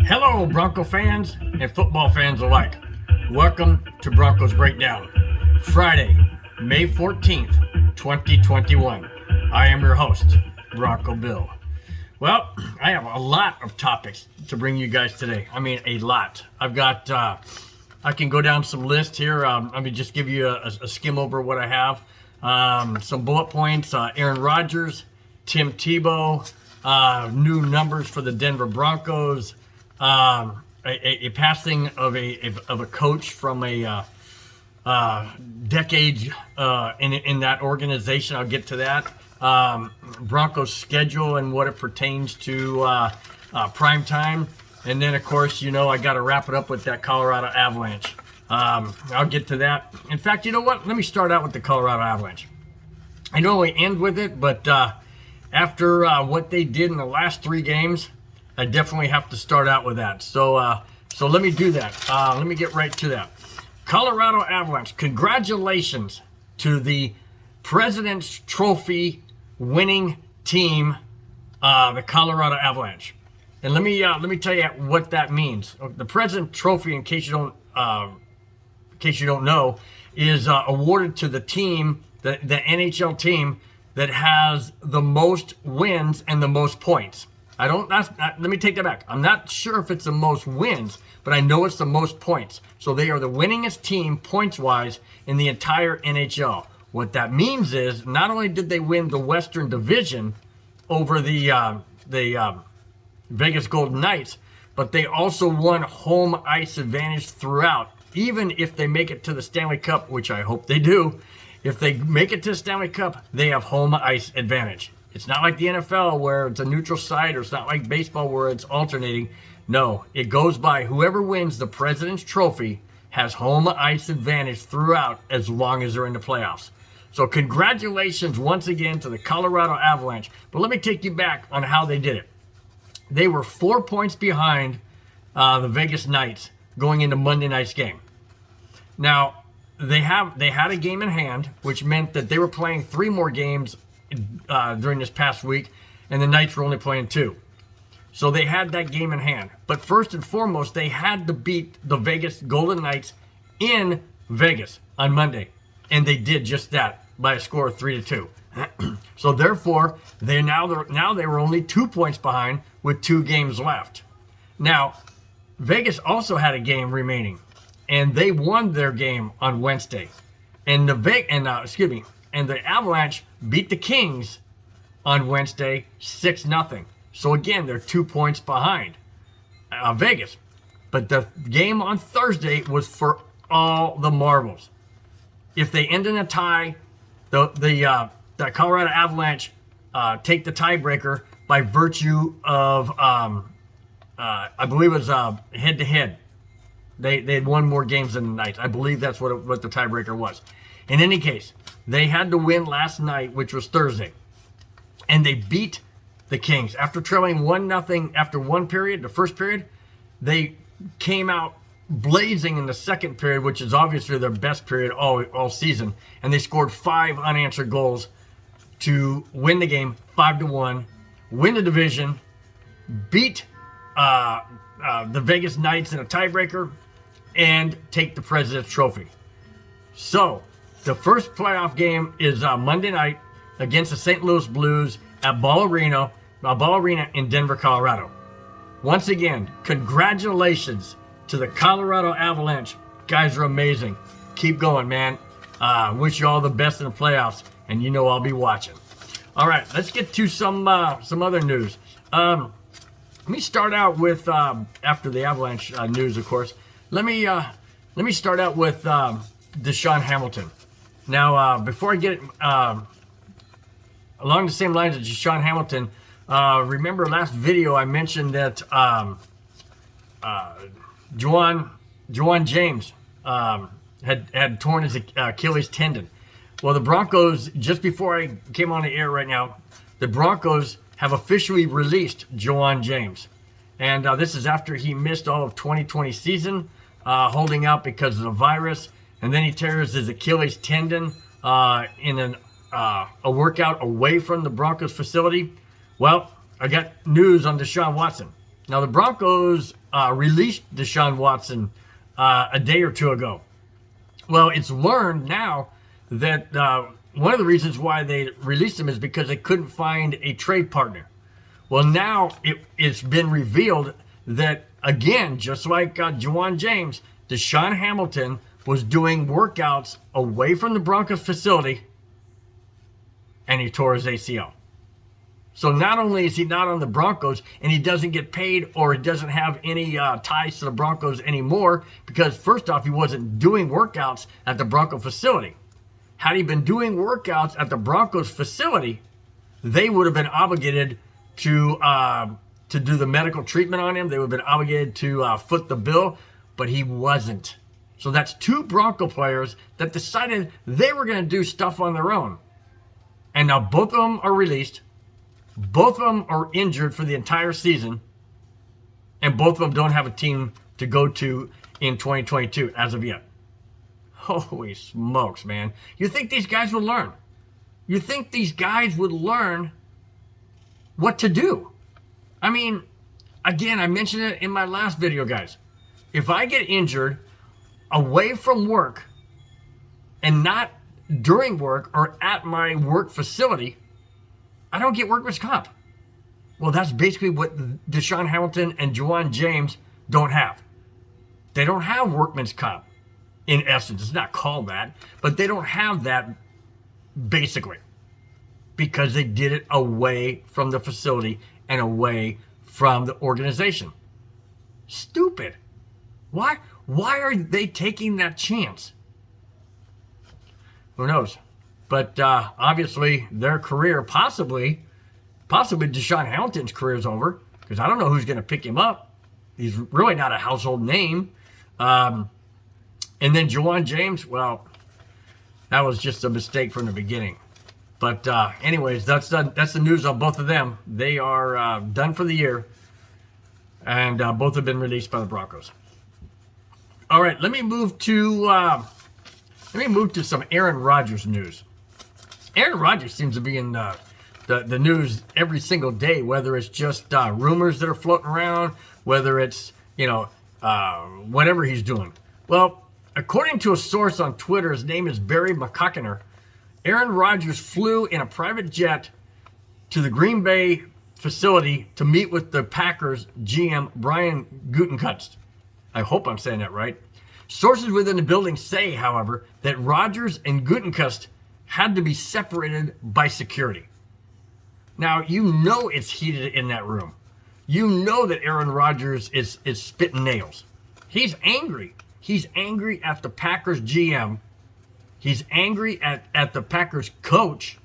Hello, Bronco fans and football fans alike. Welcome to Broncos Breakdown, Friday, May 14th, 2021. I am your host, Bronco Bill. Well, I have a lot of topics to bring you guys today. I mean, a lot. I've got, I can go down some lists here. Let me just give you a skim over what I have. Some bullet points, Aaron Rodgers, Tim Tebow, new numbers for the Denver Broncos, a passing of a coach from a decade in that organization. I'll get to that. Broncos schedule and what it pertains to prime time, and then of course I got to wrap it up with that Colorado Avalanche. I'll get to that. In fact, you know what? Let me start out with the Colorado Avalanche. I normally end with it, but after what they did in the last 3 games, I definitely have to start out with that. So let me do that. Let me get right to that. Colorado Avalanche, congratulations to the President's Trophy winning team, the Colorado Avalanche. And let me tell you what that means. The President's Trophy, in case you don't know, is awarded to the team, the NHL team that has the most wins and the most points. Let me take that back. I'm not sure if it's the most wins, but I know it's the most points. So they are the winningest team points-wise in the entire NHL. What that means is not only did they win the Western Division over the Vegas Golden Knights, but they also won home ice advantage throughout. Even if they make it to the Stanley Cup, which I hope they do, if they make it to the Stanley Cup, they have home ice advantage. It's not like the NFL where it's a neutral site, or it's not like baseball where it's alternating. No, it goes by whoever wins the President's Trophy has home ice advantage throughout as long as they're in the playoffs. So congratulations once again to the Colorado Avalanche. But let me take you back on how they did it. They were 4 points behind the Vegas Knights going into Monday night's game. Now, they had a game in hand, which meant that they were playing 3 more games during this past week, and the Knights were only playing 2. So they had that game in hand. But first and foremost, they had to beat the Vegas Golden Knights in Vegas on Monday. And they did just that by a score of 3-2. So therefore, they were only 2 points behind with 2 games left. Now, Vegas also had a game remaining, and they won their game on Wednesday. And the Avalanche beat the Kings on Wednesday 6-0. So again, they're 2 points behind Vegas. But the game on Thursday was for all the marbles. If they end in a tie, the Colorado Avalanche take the tiebreaker by virtue of, I believe it was head-to-head. They had won more games than the Knights. I believe that's what the tiebreaker was. In any case, they had to win last night, which was Thursday. And they beat the Kings. After trailing 1-0 after one period, the first period, they came out blazing in the second period, which is obviously their best period all season. And they scored 5 unanswered goals to win the game 5-1, win the division, beat the Vegas Knights in a tiebreaker, and take the President's Trophy. So, the first playoff game is Monday night against the St. Louis Blues at Ball Arena in Denver, Colorado. Once again, congratulations to the Colorado Avalanche. Guys are amazing. Keep going, man. Wish you all the best in the playoffs, and I'll be watching. All right, let's get to some other news. Let me start out with after the Avalanche news, of course. Let me start out with Deshaun Hamilton. Now, before I get along the same lines as Deshaun Hamilton, remember last video I mentioned that Juwan James had torn his Achilles tendon. Well, the Broncos, just before I came on the air right now, the Broncos have officially released Juwan James. And this is after he missed all of 2020 season, holding out because of the virus. And then he tears his Achilles tendon in a workout away from the Broncos facility. Well, I got news on Deshaun Watson. Now, the Broncos released Deshaun Watson a day or two ago. Well, it's learned now that one of the reasons why they released him is because they couldn't find a trade partner. Well, now it's been revealed that, again, just like Juwan James, Deshaun Hamilton was doing workouts away from the Broncos facility, and he tore his ACL. So not only is he not on the Broncos, and he doesn't get paid, or he doesn't have any ties to the Broncos anymore, because first off, he wasn't doing workouts at the Bronco facility. Had he been doing workouts at the Broncos facility, they would have been obligated to do the medical treatment on him. They would have been obligated to foot the bill, but he wasn't. So that's two Bronco players that decided they were going to do stuff on their own. And now both of them are released. Both of them are injured for the entire season. And both of them don't have a team to go to in 2022 as of yet. Holy smokes, man. You think these guys would learn? You think these guys would learn what to do? I mean, again, I mentioned it in my last video, guys. If I get injured away from work and not during work or at my work facility, I don't get workman's comp. Well, that's basically what Deshaun Hamilton and Juwan James don't have. They don't have workman's comp, in essence. It's not called that, but they don't have that basically because they did it away from the facility and away from the organization. Stupid. Why are they taking that chance? Who knows? But obviously their career, possibly Deshaun Hamilton's career is over, because I don't know who's going to pick him up. He's really not a household name. And then Juwan James, well, that was just a mistake from the beginning. But anyways, that's the news on both of them. They are done for the year, and both have been released by the Broncos. All right, let me move to some Aaron Rodgers news. Aaron Rodgers seems to be in the news every single day, whether it's just rumors that are floating around, whether it's whatever he's doing. Well, according to a source on Twitter, his name is Barry McCockiner, Aaron Rodgers flew in a private jet to the Green Bay facility to meet with the Packers GM Brian Gutekunst. I hope I'm saying that right. Sources within the building say, however, that Rodgers and Gutekunst had to be separated by security. Now, you know it's heated in that room. You know that Aaron Rodgers is spitting nails. He's angry. He's angry at the Packers GM. He's angry at the Packers coach,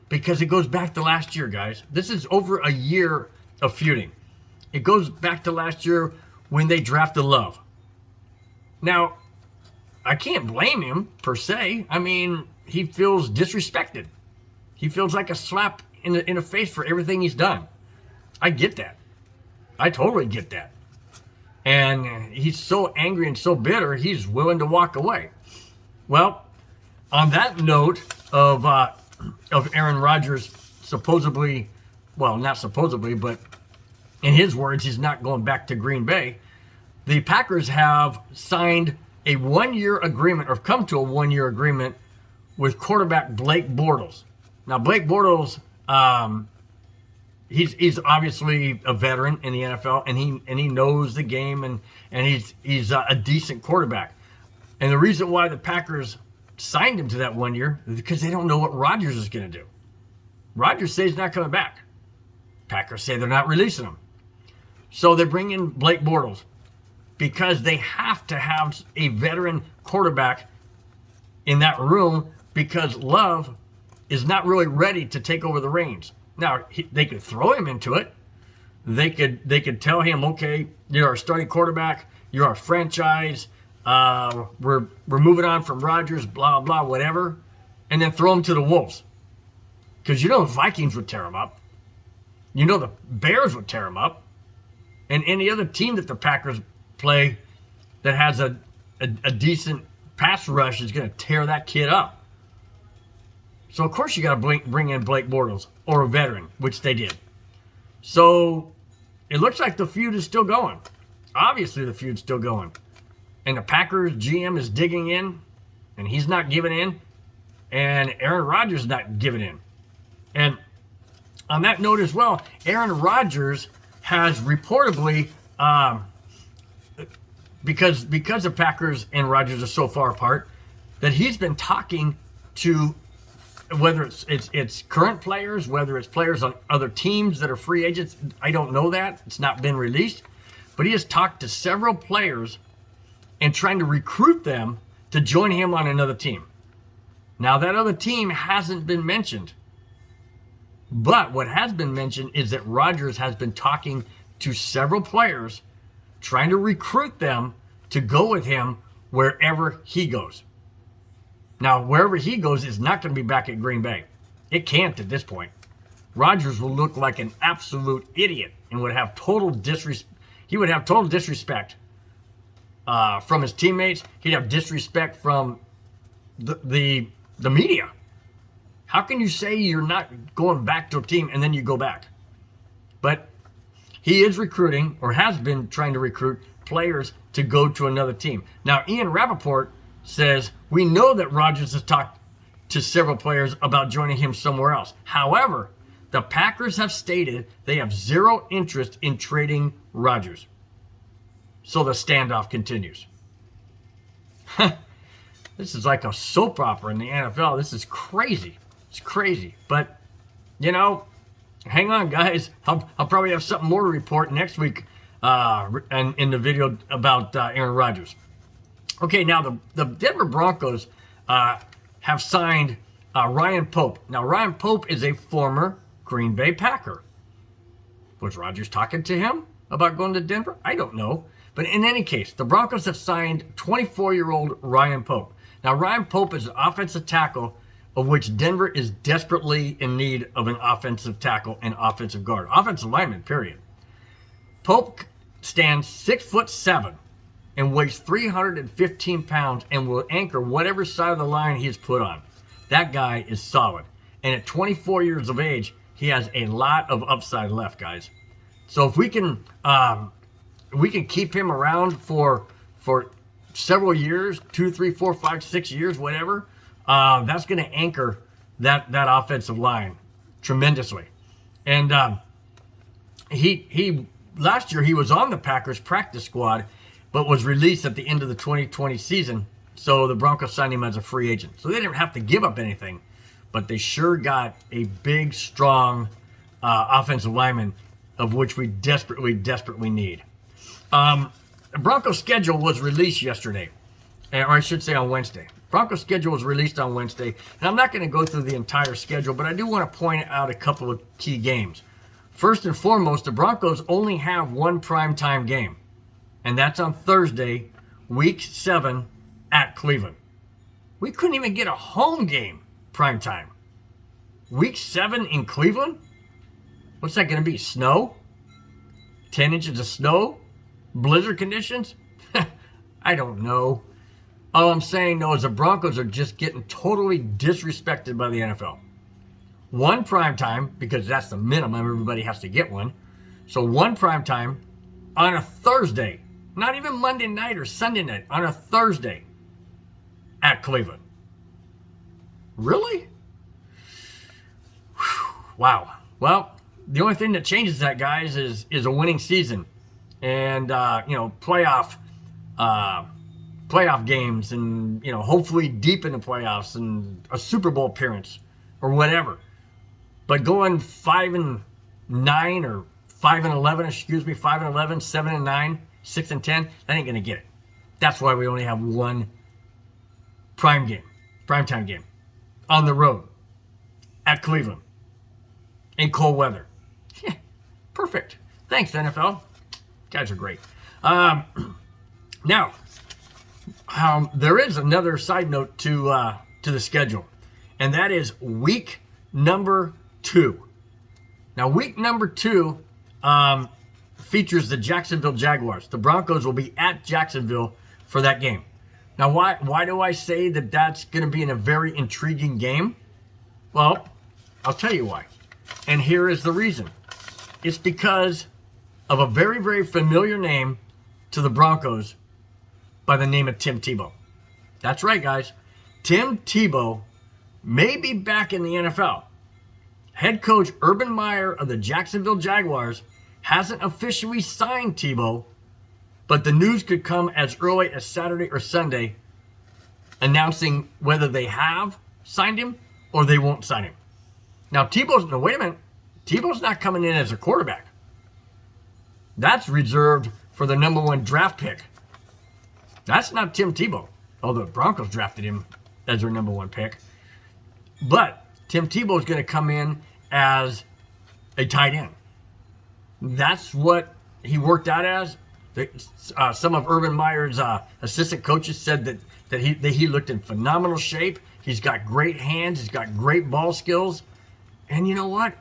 because it goes back to last year, guys. This is over a year of feuding. It goes back to last year when they drafted Love. Now, I can't blame him per se. I mean, he feels disrespected. He feels like a slap in the face for everything he's done. I get that. I totally get that. And he's so angry and so bitter, he's willing to walk away. Well, on that note of Aaron Rodgers supposedly, well, not supposedly, but in his words, he's not going back to Green Bay. The Packers have signed a one-year agreement, or come to a one-year agreement, with quarterback Blake Bortles. Now, Blake Bortles, he's obviously a veteran in the NFL, and he knows the game, and he's a decent quarterback. And the reason why the Packers signed him to that 1 year is because they don't know what Rodgers is going to do. Rodgers says he's not coming back. Packers say they're not releasing him. So they bring in Blake Bortles because they have to have a veteran quarterback in that room, because Love is not really ready to take over the reins. Now, they could throw him into it. They could tell him, okay, you're our starting quarterback, you're our franchise, we're moving on from Rodgers, blah, blah, whatever, and then throw him to the Wolves. Because you know the Vikings would tear him up. You know the Bears would tear him up. And any other team that the Packers play that has a decent pass rush is going to tear that kid up. So, of course, you got to bring in Blake Bortles, or a veteran, which they did. So, it looks like the feud is still going. Obviously, the feud's still going. And the Packers GM is digging in, and he's not giving in. And Aaron Rodgers is not giving in. And on that note as well, Aaron Rodgers has reportedly, because the Packers and Rodgers are so far apart, that he's been talking to, whether it's current players, whether it's players on other teams that are free agents. I don't know that. It's not been released. But he has talked to several players and trying to recruit them to join him on another team. Now, that other team hasn't been mentioned. But what has been mentioned is that Rodgers has been talking to several players, trying to recruit them to go with him wherever he goes. Now, wherever he goes is not going to be back at Green Bay. It can't at this point. Rodgers will look like an absolute idiot and would have total disrespect. He would have total disrespect from his teammates. He'd have disrespect from the media. How can you say you're not going back to a team and then you go back? But he is recruiting, or has been trying to recruit, players to go to another team. Now, Ian Rappaport says, we know that Rodgers has talked to several players about joining him somewhere else. However, the Packers have stated they have zero interest in trading Rodgers. So the standoff continues. This is like a soap opera in the NFL. This is crazy. It's crazy. But, you know, hang on, guys. I'll probably have something more to report next week and in the video about Aaron Rodgers. Okay, now the Denver Broncos have signed Ryan Pope. Now, Ryan Pope is a former Green Bay Packer. Was Rodgers talking to him about going to Denver? I don't know. But in any case, the Broncos have signed 24-year-old Ryan Pope. Now, Ryan Pope is an offensive tackle, of which Denver is desperately in need of an offensive tackle and offensive guard. Offensive lineman, period. Pope stands 6'7" and weighs 315 pounds and will anchor whatever side of the line he is put on. That guy is solid. And at 24 years of age, he has a lot of upside left, guys. So if we can keep him around for several years, 2, 3, 4, 5, 6 years, whatever, that's going to anchor that offensive line tremendously. And he last year he was on the Packers practice squad, but was released at the end of the 2020 season. So the Broncos signed him as a free agent. So they didn't have to give up anything, but they sure got a big, strong offensive lineman, of which we desperately need. The Broncos schedule was released yesterday, or I should say on Wednesday. Broncos schedule was released on Wednesday, and I'm not going to go through the entire schedule, but I do want to point out a couple of key games. First and foremost, the Broncos only have one primetime game, and that's on Thursday, Week 7 at Cleveland. We couldn't even get a home game primetime. Week 7 in Cleveland? What's that going to be, snow? 10 inches of snow? Blizzard conditions? I don't know. All I'm saying, though, is the Broncos are just getting totally disrespected by the NFL. One primetime, because that's the minimum, everybody has to get one. So one primetime on a Thursday, not even Monday night or Sunday night, on a Thursday at Cleveland. Really? Whew, wow. Well, the only thing that changes that, guys, is a winning season. And, playoff games, and, hopefully deep in the playoffs and a Super Bowl appearance or whatever. But going 5-9 or 5-11, 5-11, 7-9, 6-10, that ain't going to get it. That's why we only have one primetime game on the road at Cleveland in cold weather. Yeah, perfect. Thanks, NFL. Guys are great. Now, there is another side note to the schedule, and that is week number 2. Now, week number 2 features the Jacksonville Jaguars. The Broncos will be at Jacksonville for that game. Now, why do I say that that's going to be in a very intriguing game? Well, I'll tell you why. And here is the reason. It's because of a very, very familiar name to the Broncos by the name of Tim Tebow. That's right, guys. Tim Tebow may be back in the NFL. Head coach Urban Meyer of the Jacksonville Jaguars hasn't officially signed Tebow, but the news could come as early as Saturday or Sunday, announcing whether they have signed him or they won't sign him. Now, wait a minute. Tebow's not coming in as a quarterback. That's reserved for the number 1 draft pick. That's not Tim Tebow, although the Broncos drafted him as their number 1 pick. But Tim Tebow is going to come in as a tight end. That's what he worked out as. Some of Urban Meyer's assistant coaches said that he looked in phenomenal shape. He's got great hands. He's got great ball skills. And you know what?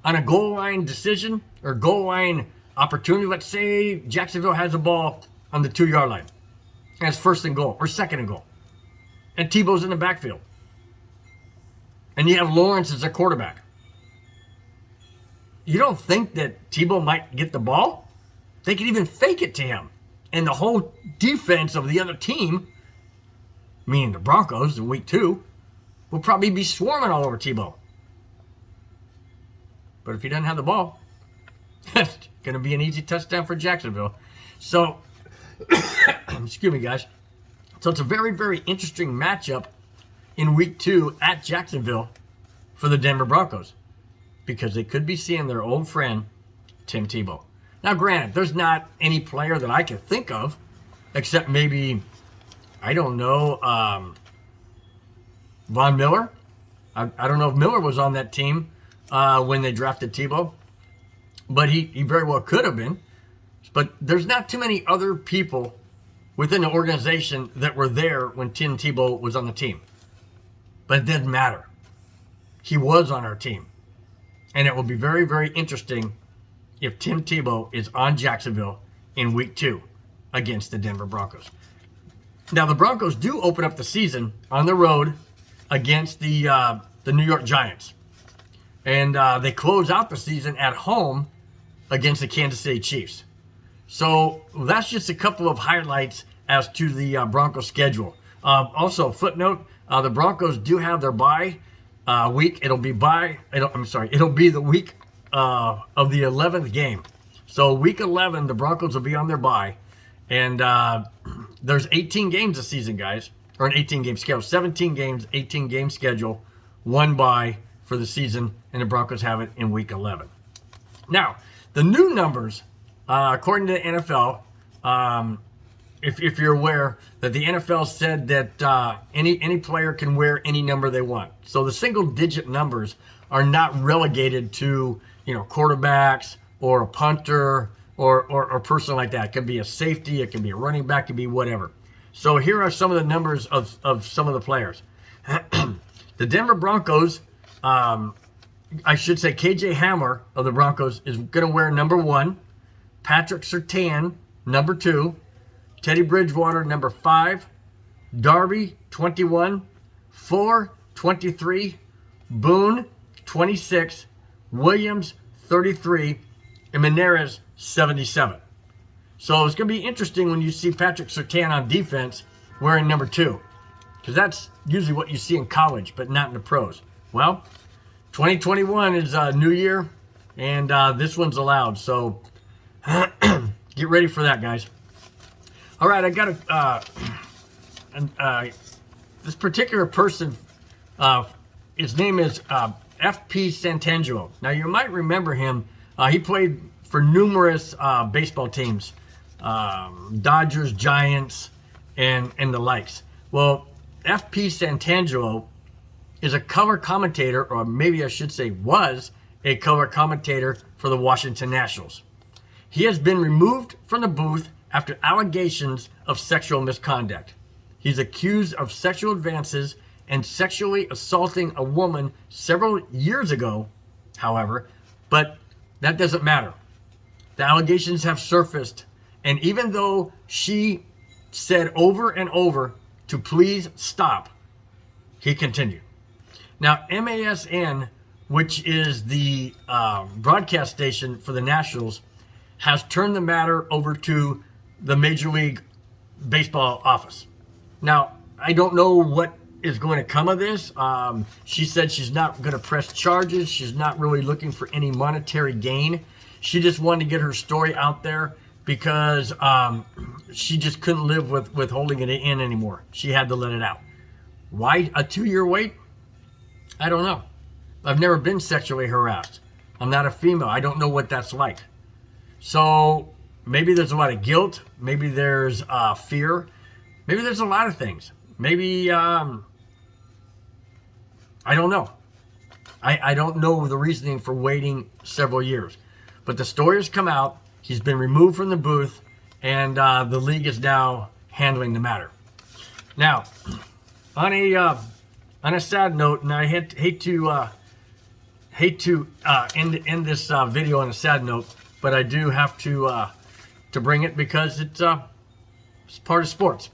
On a goal line decision or goal line opportunity, let's say Jacksonville has a ball on the 2-yard line. And it's 1st and goal or 2nd and goal. And Tebow's in the backfield. And you have Lawrence as a quarterback. You don't think that Tebow might get the ball? They could even fake it to him. And the whole defense of the other team, meaning the Broncos in week 2, will probably be swarming all over Tebow. But if he doesn't have the ball, it's going to be an easy touchdown for Jacksonville. So, excuse me, guys. So it's a very, very interesting matchup in week 2 at Jacksonville for the Denver Broncos, because they could be seeing their old friend, Tim Tebow. Now, granted, there's not any player that I can think of, except maybe, I don't know, Von Miller. I don't know if Miller was on that team when they drafted Tebow, but he very well could have been. But there's not too many other people within the organization that were there when Tim Tebow was on the team. But it didn't matter. He was on our team. And it will be very, very interesting if Tim Tebow is on Jacksonville in week 2 against the Denver Broncos. Now, the Broncos do open up the season on the road against the New York Giants. And they close out the season at home against the Kansas City Chiefs. So that's just a couple of highlights as to the Broncos schedule. Also, footnote, the Broncos do have their bye week. It'll be the week of the 11th game. So week 11, the Broncos will be on their bye. And there's 18 games this season, guys. Or an 18-game schedule. 17 games, 18-game schedule. 1 bye for the season. And the Broncos have it in week 11. Now, the new numbers, according to the NFL, if you're aware, that the NFL said that any player can wear any number they want. So the single-digit numbers are not relegated to, quarterbacks or a punter or a person like that. It could be a safety, it could be a running back, it could be whatever. So here are some of the numbers of some of the players. The Denver Broncos, I should say KJ Hamler of the Broncos is going to wear number 1. Patrick Surtain, number 2. Teddy Bridgewater, number 5. Darby, 21. 4, 23. Boone, 26. Williams, 33. And Meneres, 77. So it's going to be interesting when you see Patrick Surtain on defense wearing number 2. Because that's usually what you see in college, but not in the pros. Well, 2021 is a new year, and this one's allowed. So get ready for that, guys. All right, I got this particular person. His name is F.P. Santangelo. Now, you might remember him. He played for numerous baseball teams, Dodgers, Giants, and the likes. Well, F.P. Santangelo is a color commentator, or maybe I should say was a color commentator for the Washington Nationals. He has been removed from the booth after allegations of sexual misconduct. He's accused of sexual advances and sexually assaulting a woman several years ago, however, but that doesn't matter. The allegations have surfaced, and even though she said over and over to please stop, he continued. Now, MASN, which is the broadcast station for the Nationals, has turned the matter over to the Major League Baseball office. Now, I don't know what is going to come of this. She said she's not going to press charges. She's not really looking for any monetary gain. She just wanted to get her story out there because she just couldn't live with holding it in anymore. She had to let it out. Why a 2-year wait? I don't know. I've never been sexually harassed. I'm not a female. I don't know what that's like. So maybe there's a lot of guilt. Maybe there's fear. Maybe there's a lot of things. Maybe, I don't know. I don't know the reasoning for waiting several years. But the story has come out. He's been removed from the booth, and the league is now handling the matter. Now, on a sad note, and I hate to end this video on a sad note, but I do have to bring it because it's part of sports.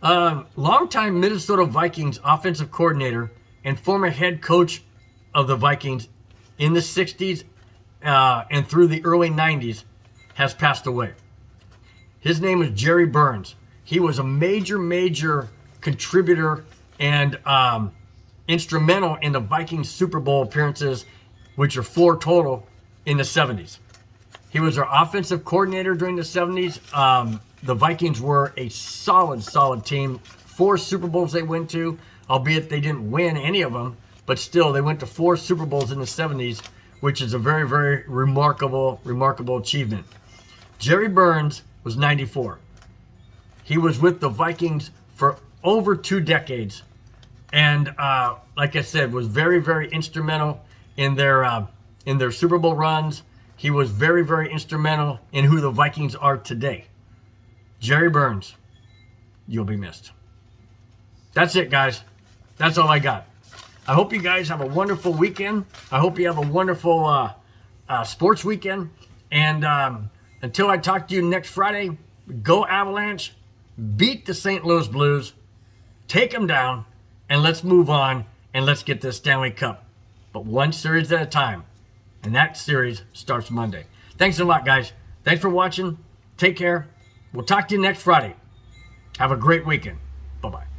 Longtime Minnesota Vikings offensive coordinator and former head coach of the Vikings in the 60s and through the early 90s has passed away. His name was Jerry Burns. He was a major contributor and instrumental in the Vikings Super Bowl appearances, which are 4 total in the 70s. He was our offensive coordinator during the 70s. The Vikings were a solid team. 4 Super Bowls they went to, albeit they didn't win any of them, but still they went to 4 Super Bowls in the 70s, which is a very remarkable achievement. Jerry Burns was 94. He was with the Vikings for over 2 decades, and like I said, was very instrumental in their Super Bowl runs. He was very instrumental in who the Vikings are today. Jerry Burns, you'll be missed. That's it, guys. That's all I got. I hope you guys have a wonderful weekend. I hope you have a wonderful sports weekend. And until I talk to you next Friday, go Avalanche, beat the St. Louis Blues, take them down, and let's move on and let's get this Stanley Cup. But one series at a time. And that series starts Monday. Thanks a lot, guys. Thanks for watching. Take care. We'll talk to you next Friday. Have a great weekend. Bye-bye.